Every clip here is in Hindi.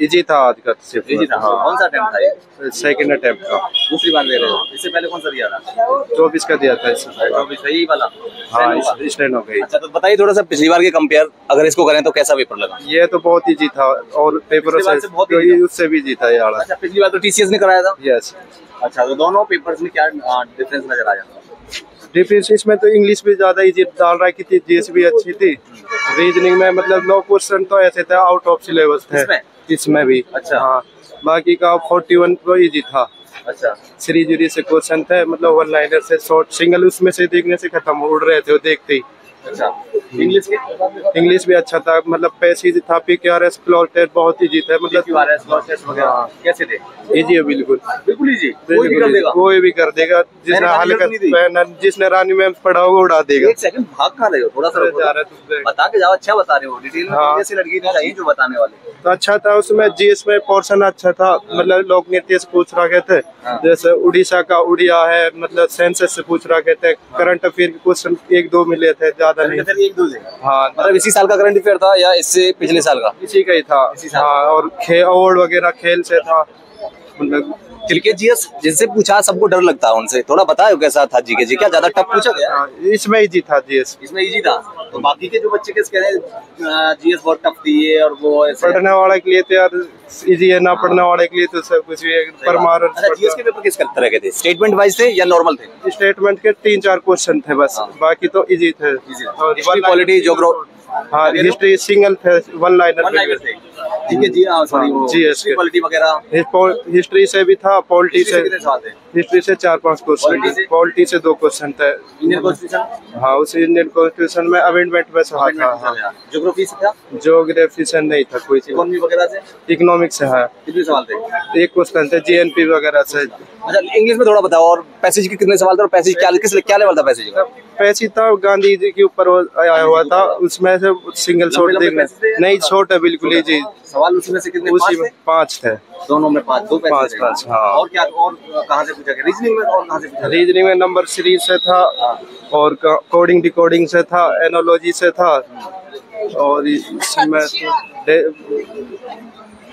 इजी था आज का सिर्फ। इजी था। कौन सा अटेम्प्ट था ये? सेकंड अटेम्प्ट था। दूसरी बार दे रहे हो? इससे पहले कौन सा दिया था? 24 का दिया था इससे पहले। 24 यही वाला? हाँ, स्टैंड हो गई। अच्छा, तो बताइए थोड़ा सा पिछली बार के कंपेयर अगर इसको करें तो कैसा पेपर लगा? ये तो बहुत इजी था और पेपर से उससे भी इजी था यार। अच्छा, पिछली बार तो टीसीएस ने कराया था? यस। अच्छा, तो दोनों पेपर्स में क्या डिफरेंस नजर आया? डिफरेंस इसमें तो इंग्लिश भी ज्यादा इजी डाल रहा है, थी जीएस भी अच्छी थी। रीजनिंग में मतलब 9% तो ऐसे थे आउट ऑफ सिलेबस थे इसमें भी। अच्छा। हाँ, बाकी का 41 तो इजी था। अच्छा, सीरीज से क्वेश्चन थे, मतलब वन लाइनर से शॉर्ट सिंगल उसमें से देखने से खत्म उड़ रहे थे वो देखते ही। अच्छा, इंग्लिश भी अच्छा था, मतलब पैसेज था, पीक्यूआरएस क्लॉज टेस्ट बहुत इजी थे, मतलब पीक्यूआरएस क्लॉज टेस्ट वगैरह कैसे थे? इजी है बिल्कुल। बिल्कुल इजी, कोई भी कर देगा। कोई भी कर देगा, जिसने रानी मैम पढ़ा होगा उड़ा देगा। एक सेकंड, भाग कहाँ रहे हो? थोड़ा सा बता के जाओ। अच्छा बता रहे हो, डिटेल में जैसे लड़की नहीं चाहिए जो बताने वाले। तो अच्छा था उसमें, जीएस में पोर्शन अच्छा था, मतलब लोक नृत्य से पूछ रखे थे। जैसे उड़ीसा का उड़िया है, मतलब सेंसस से पूछ रखे थे। करंट अफेयर के क्वेश्चन 1-2 मिले थे, ज्यादा नहीं। 1-2 हाँ, मतलब इसी साल का करंट अफेयर था या इससे पिछले साल का? इसी का ही था। हाँ, और अवार्ड वगैरह खेल से था, मतलब क्रिकेट जीएस जिनसे पूछा सबको डर लगता है उनसे, थोड़ा बताओ कैसा था जीके जी? क्या ज्यादा टफ पूछा गया? इसमें इजी था जीएस। इसमें इजी था। तो बाकी के जो बच्चे कैसे कह रहे हैं जीएस बहुत टफ थी ये और वो ऐसे? पढ़ने वाले के लिए तो यार इजी है, ना पढ़ने वाले के लिए तो सब कुछ भी परमार। अच्छा, जीएस के पेपर किस तरह के थे? स्टेटमेंट वाइज थे या नॉर्मल थे? स्टेटमेंट के 3-4 क्वेश्चन थे बस, बाकी तो इजी थे। History, polity, geography? हाँ, हिस्ट्री सिंगल थे, वन लाइनर थे। ठीक है जी। हाँ, सॉरी, वो हिस्ट्री पॉलिटी वगैरह? हिस्ट्री से भी था, पॉलिटी से। हिस्ट्री से 4-5 क्वेश्चन, पॉलिटी से 2 क्वेश्चन थे। Indian constitution? हाँ, उस इंडियन कॉन्स्टिट्यूशन में अमेंडमेंट में से था। ज्योग्राफी से था? ज्योग्राफी से नहीं था कोई। इकोनॉमी वगैरह से? इकोनॉमिक से है। कितने सवाल थे? 1 क्वेश्चन थे, जीएनपी वगैरह से। अच्छा, इंग्लिश में थोड़ा बताओ। और पैसेज के कितने सवाल थे और पैसेज क्या लेवल था पैसेज का? पैसेज था गांधी जी के ऊपर आया हुआ था, उसमें से सिंगल शॉर्ट देखना नहीं, शॉर्ट है बिल्कुल ही जी। सवाल उसी में से कितने? उसी में 5 थे। दोनों में 5, 2 पैसेज? 5। हाँ। और क्या, और कहाँ से पूछा गया? रीजनिंग में और कहाँ से पूछा? रीजनिंग में नंबर सीरीज से था, और कोडिंग डिकोडिंग से था, एनोलॉजी से था, और इसमें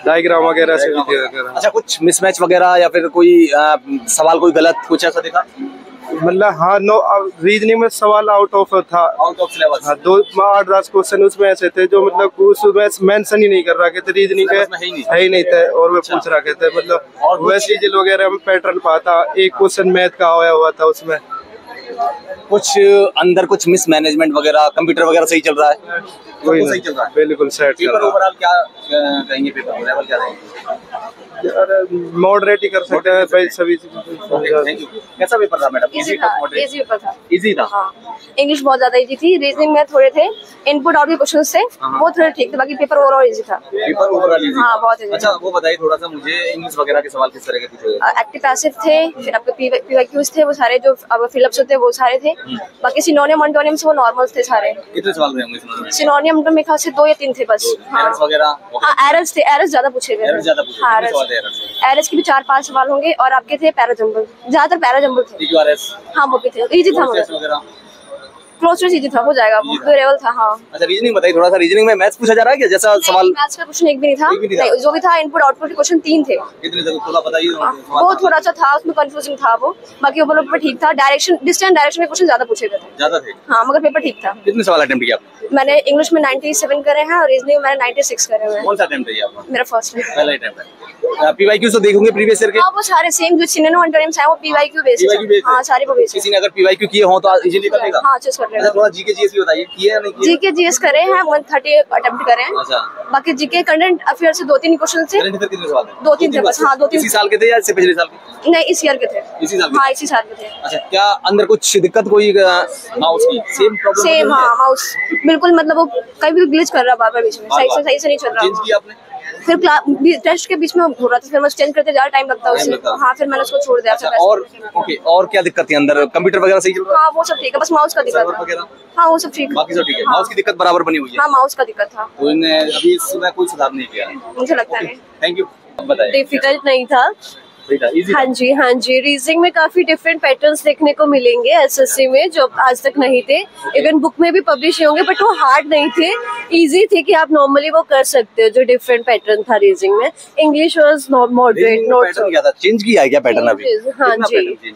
डायग्राम वगैरह से भी। अच्छा, कुछ मिसमैच वगैरह या फिर कोई सवाल कोई गलत कुछ ऐसा देखा? मतलब हाँ, रीजनिंग में सवाल आउट ऑफ था, आउट ऑफ सिलेबस। हाँ, 8-10 क्वेश्चन उसमें ऐसे थे जो मतलब उसमें मेंशन ही नहीं कर रखे थे, रीजनिंग के है ही नहीं थे, और वे पूछ रखे थे। मतलब वैसे जिल वगैरह में पैटर्न पाता, एक क्वेश्चन मैथ का आया हुआ था उसमें। कुछ अंदर कुछ मिस मैनेजमेंट वगैरह, कंप्यूटर वगैरह सही चल रहा है? कोई सही चल रहा है, बिल्कुल सेट चल रहा है। पेपर ओवरऑल क्या कहेंगे? पेपर लेवल क्या रहेंगे? मॉडरेट ही कर सकते हैं भाई सभी। Thank you. कैसा पेपर था मैडम? इजी पेपर था। इजी था। हाँ, इंग्लिश बहुत ज्यादा इजी थी। रीजनिंग में थोड़े थे, इनपुट आउटपुट क्वेश्चंस थे, वो थोड़े ठीक थे। बाकी पेपर ओवरऑल इजी था। Paper overall easy? हाँ, बहुत इजी। अच्छा, वो बताइए थोड़ा सा मुझे, इंग्लिश वगैरह के सवाल किस तरह के पूछे गए? एक्टिव पैसिव थे, फिर आपके पीवाईक्यूज थे, वो सारे जो फिलअप्स होते हैं वो सारे थे। बाकी सिनोनियम एंटोनियम से वो नॉर्मल थे सारे। कितने सवाल थे इंग्लिश में? सिनोनियम तो मेरे ख्याल से 2 या 3 थे बस। एरर्स वगैरह? हाँ, एरर्स थे, एरर्स ज्यादा पूछे गए। हाँ, एरर्स के भी 4-5 सवाल होंगे, और आपके थे पैराजंबल, ज्यादातर पैराजंबल थे। पीक्यूआरएस? हाँ, वो भी थे, इजी था। क्लोज टू इजी था, हो जाएगा, वो लेवल था। हाँ। अच्छा, रीजनिंग बताइए थोड़ा सा। रीजनिंग में मैथ्स पूछा जा रहा है क्या? जैसा सवाल मैथ्स का क्वेश्चन एक भी नहीं था। नहीं, जो भी था इनपुट आउटपुट के क्वेश्चन 3 थे। कितने थे थोड़ा बताइए। वो थोड़ा सा था, उसमें कंफ्यूजन था वो। बाकी ओवरऑल पेपर ठीक था। डायरेक्शन, डिस्टेंस डायरेक्शन के क्वेश्चन ज्यादा पूछे गए थे। ज्यादा थे? हाँ, मगर पेपर ठीक था। कितने सवाल अटेम्प्ट किया आपने? मैंने इंग्लिश में 97 करे हैं, और रीजनिंग में मैंने 96 करे हुए हैं। कौन सा अटेम्प्ट है आपका? मेरा फर्स्ट है, पहला अटेम्प्ट है। पीवाईक्यू तो देखोगे प्रीवियस ईयर के? हाँ, वो सारे सेम जो सिनोनिम एंटोनिम्स हैं वो पीवाईक्यू बेस्ड है। हाँ, सारे वो बेस्ड। किसी ने अगर पीवाईक्यू किए हो तो इजीली कर लेगा? हाँ, चूज कर लेगा। थोड़ा जीके जीएस भी बताइए, किए या नहीं किए? जीके जीएस करे हैं, 130 अटेम्प्ट करे हैं। अच्छा। बाकी जीके करंट अफेयर से 2-3 क्वेश्चन थे। करंट अफेयर कितने सवाल थे? 2-3 थे बस। हाँ, 2-3। इसी साल के थे या इससे पिछले साल के? नहीं, इस ईयर के थे। इसी साल के? हाँ, इसी साल के थे। अच्छा, क्या अंदर कुछ दिक्कत कोई माउस की सेम प्रॉब्लम? सेम, हाँ, माउस बिल्कुल, मतलब वो कभी भी ग्लिच कर रहा बार-बार बीच में, सही से नहीं चल रहा। चेंज किया आपने? फिर टेस्ट के बीच में हो रहा था, फिर मैं चेंज करते ज्यादा टाइम लगता है उससे। हाँ, फिर मैंने उसको छोड़ दिया। अच्छा, और ओके, और क्या दिक्कत थी अंदर? कंप्यूटर वगैरह सही चल रहा है? हाँ, वो सब ठीक है, बस माउस का दिक्कत था। हाँ, वो सब ठीक है, बाकी सब ठीक है। माउस की दिक्कत बराबर बनी हुई है? हाँ, माउस का दिक्कत था। तो इन्हें अभी इसमें कोई सुधार नहीं किया है? मुझे लगता है। Thank you. बताइए। डिफिकल्ट नहीं था, हाँ जी, रीजनिंग में काफी डिफरेंट पैटर्न्स देखने को मिलेंगे एसएससी में जो आज तक नहीं थे। इवन बुक में भी पब्लिश होंगे बट वो हार्ड नहीं थे, इजी थे कि आप नॉर्मली वो कर सकते हो। जो डिफरेंट पैटर्न था रीजनिंग में, English was moderate, not change किया है क्या पैटर्न अभी? हाँ जी,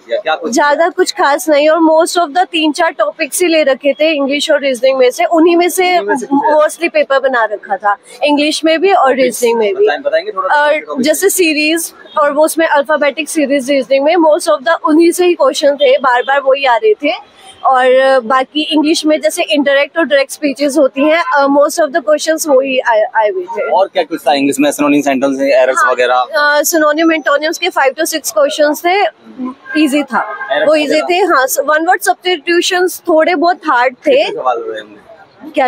ज्यादा कुछ खास नहीं, और मोस्ट ऑफ द 3-4 टॉपिक्स ही ले रखे थे इंग्लिश और रीजनिंग में से, उन्हीं में से मोस्टली पेपर बना रखा था, इंग्लिश में भी और रीजनिंग में भी। और जैसे सीरीज और वो उसमें अल्फाबेटिक सीरीज रीजनिंग में मोस्ट ऑफ द उन्हीं से ही क्वेश्चन थे, बार बार वही आ रहे थे। और बाकी इंग्लिश में जैसे इंटरेक्ट और डायरेक्ट स्पीचेस होती हैं, मोस्ट ऑफ द क्वेश्चंस वही आए हुए थे। और क्या कुछ था इंग्लिश में? सिनोनिम, सेंटेंस, एरर्स वगैरह? सिनोनिम एंटोनिम्स के 5 to 6 क्वेश्चंस थे, इजी था वो, इजी थे। हाँ, वन वर्ड सब्स्टिट्यूशंस थोड़े बहुत हार्ड थे। क्या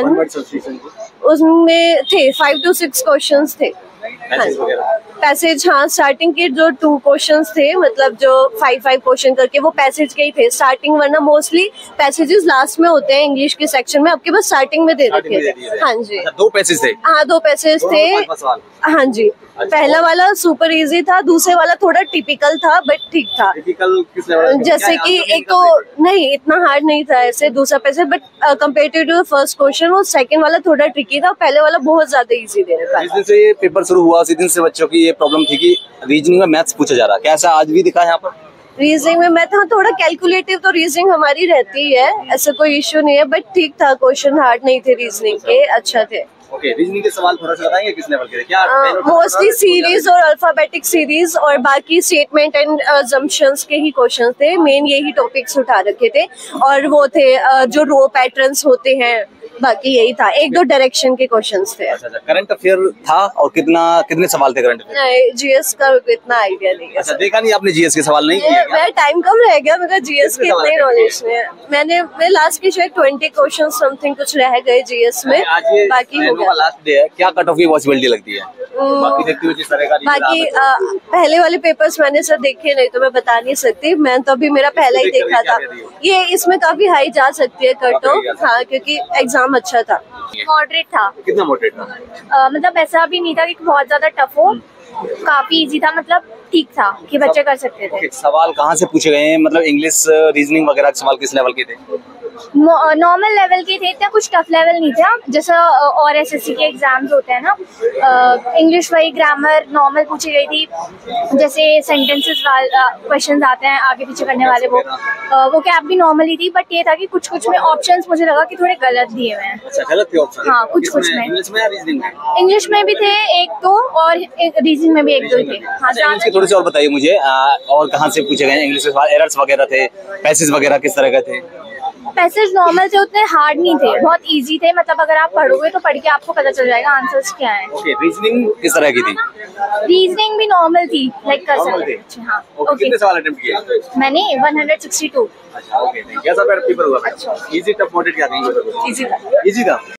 उसमें थे 5 to 6 क्वेश्चंस थे। पैसेज, हाँ, स्टार्टिंग के जो 2 क्वेश्चंस थे, मतलब जो 5 क्वेश्चन करके, वो पैसेज के ही थे स्टार्टिंग, वरना मोस्टली पैसेजेस लास्ट में होते हैं इंग्लिश के सेक्शन में, आपके पास स्टार्टिंग में दे रखे थे। हाँ जी, 2 पैसेज थे। हाँ, 2 पैसेज थे। हाँ जी, पहला वाला सुपर इजी था, दूसरे वाला थोड़ा टिपिकल था बट ठीक था। टिपिकल किस लेवल? जैसे कि एक तो नहीं, इतना हार्ड नहीं था ऐसे दूसरा passage, but comparative to first question वो सेकंड वाला थोड़ा ट्रिकी था, पहले वाला बहुत ज्यादा इजी दे रखा था। जिस दिन से ये पेपर शुरू हुआ उसी दिन से बच्चों की ये प्रॉब्लम थी कि रीजनिंग में मैथ्स पूछा जा रहा है, कैसा आज भी दिखा है यहाँ पर? रीजनिंग में मैथ, हाँ, थोड़ा कैलकुलेटिव तो रीजनिंग हमारी रहती है, ऐसा कोई इश्यू नहीं है, बट ठीक था, क्वेश्चन हार्ड नहीं थे रीजनिंग के, अच्छा थे। ओके, रीजनिंग के सवाल थोड़ा सा बताएंगे किस लेवल के थे? क्या मोस्टली सीरीज और अल्फाबेटिक सीरीज और बाकी स्टेटमेंट एंड असम्पशंस के ही क्वेश्चंस थे, मेन यही टॉपिक्स उठा रखे थे। और वो थे जो रो पैटर्न्स होते हैं, बाकी यही था, 1-2 डायरेक्शन के क्वेश्चंस थे। अच्छा, करंट अफेयर था, और कितने सवाल थे करंट अफेयर? नहीं, जीएस का इतना आइडिया नहीं है। अच्छा, देखा नहीं आपने जीएस के सवाल नहीं किए? मेरा टाइम कम रह गया, मेरा जीएस के इतने नॉलेज नहीं है। मैंने लास्ट के शायद 20 क्वेश्चन समथिंग कुछ रह गए जीएस में, बाकी हो गया। लास्ट डे है, क्या कट ऑफ की पॉसिबिलिटी लगती है? बाकी देखते हुए जिस तरह का बाकी पहले वाले पेपर्स मैंने सर देखे नहीं तो मैं बता नहीं सकती, मैं तो अभी मेरा पहला ही देखा था। ये इसमें काफी हाई जा सकती है कट ऑफ, हाँ, क्योंकि एग्जाम अच्छा था। मॉडरेट था। कितना मॉडरेट था? मतलब ऐसा भी नहीं था कि बहुत ज्यादा टफ हो, काफी इजी था, मतलब ठीक था कि बच्चे कर सकते थे। सवाल कहाँ से पूछे गए हैं? मतलब इंग्लिश, रीजनिंग वगैरह के सवाल किस लेवल के थे? नॉर्मल लेवल के थे, इतना कुछ टफ लेवल नहीं था, जैसा और एसएससी के एग्जाम्स होते हैं ना। इंग्लिश वही ग्रामर नॉर्मल पूछी गई थी, जैसे सेंटेंसेस क्वेश्चंस आते हैं आगे पीछे करने वाले, वो कैप भी नॉर्मल ही थी, बट ये था कि कुछ में ऑप्शंस मुझे लगा कि थोड़े गलत दिए हुए हैं। अच्छा, गलत थे ऑप्शन? हाँ, कुछ में। इंग्लिश में या रीजनिंग में? इंग्लिश में भी थे 1-2 और रीजनिंग में भी 1-2 थे। हाँ, थोड़े से और बताइए मुझे, और कहाँ से पूछे गए इंग्लिश के सवाल? एरर्स वगैरह थे, पैसेज वगैरह किस तरह के थे? पैसेज नॉर्मल थे, उतने हार्ड नहीं थे, बहुत इजी थे, मतलब अगर आप पढ़ोगे तो पढ़ के आपको पता चल जाएगा आंसर्स क्या हैं। ओके, रीजनिंग किस तरह की थी? रीजनिंग भी नॉर्मल थी, लाइक कर सकते हैं। हाँ, ओके। कितने सवाल अटेम्प्ट किए? मैंने 162। अच्छा, ओके, कैसा पेपर हुआ? अच्छा, इजी, टफ, मॉडरेट क्या था? इजी था। इजी था।